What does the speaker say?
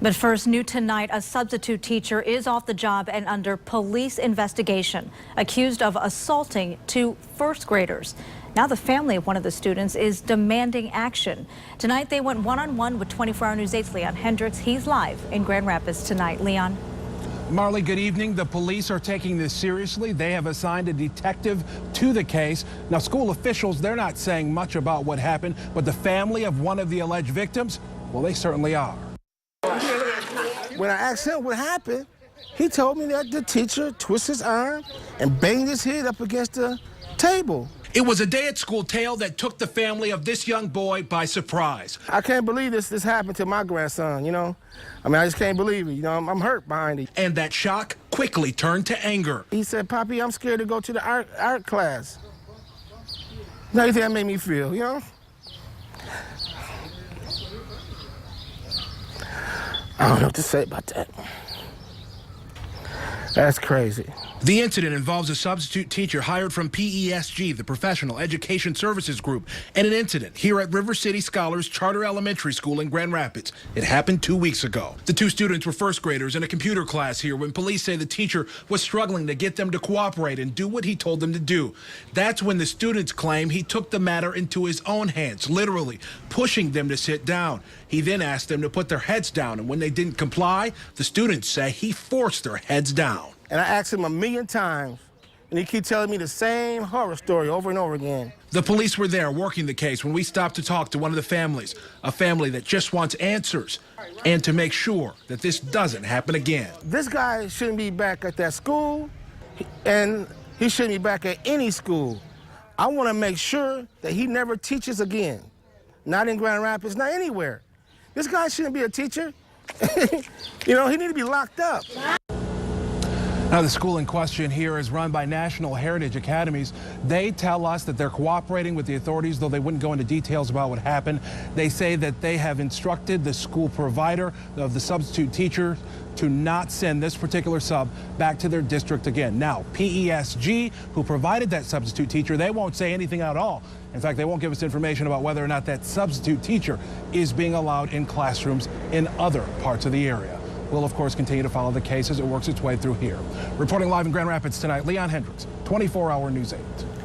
But first, new tonight, a substitute teacher is off the job and under police investigation, accused of assaulting two first graders. Now the family of one of the students is demanding action. Tonight they went one-on-one with 24 Hour News 8's Leon Hendricks. He's live in Grand Rapids tonight. Leon. Marley, good evening. The police are taking this seriously. They have assigned a detective to the case. Now, school officials, they're not saying much about what happened, but the family of one of the alleged victims, well, they certainly are. When I asked him what happened, he told me that the teacher twisted his arm and banged his head up against the table. It was a day at school tale that took the family of this young boy by surprise. I can't believe this happened to my grandson, you know? I mean, I just can't believe it, you know? I'm hurt behind it. And that shock quickly turned to anger. He said, "Papi, I'm scared to go to the art class." How do you think that made me feel, you know? I don't know what to say about that. That's crazy. The incident involves a substitute teacher hired from PESG, the Professional Education Services Group, and an incident here at River City Scholars Charter Elementary School in Grand Rapids. It happened 2 weeks ago. The two students were first graders in a computer class here when police say the teacher was struggling to get them to cooperate and do what he told them to do. That's when the students claim he took the matter into his own hands, literally pushing them to sit down. He then asked them to put their heads down, and when they didn't comply, the students say he forced their heads down. And I asked him a million times, and he keeps telling me the same horror story over and over again. The police were there working the case when we stopped to talk to one of the families, a family that just wants answers and to make sure that this doesn't happen again. This guy shouldn't be back at that school, and he shouldn't be back at any school. I want to make sure that he never teaches again. Not in Grand Rapids, not anywhere. This guy shouldn't be a teacher. You know, he needs to be locked up. Now, the school in question here is run by National Heritage Academies. They tell us that they're cooperating with the authorities, though they wouldn't go into details about what happened. They say that they have instructed the school provider of the substitute teacher to not send this particular sub back to their district again. Now, PESG, who provided that substitute teacher, they won't say anything at all. In fact, they won't give us information about whether or not that substitute teacher is being allowed in classrooms in other parts of the area. We'll, of course, continue to follow the case as it works its way through here. Reporting live in Grand Rapids tonight, Leon Hendricks, 24 Hour News 8.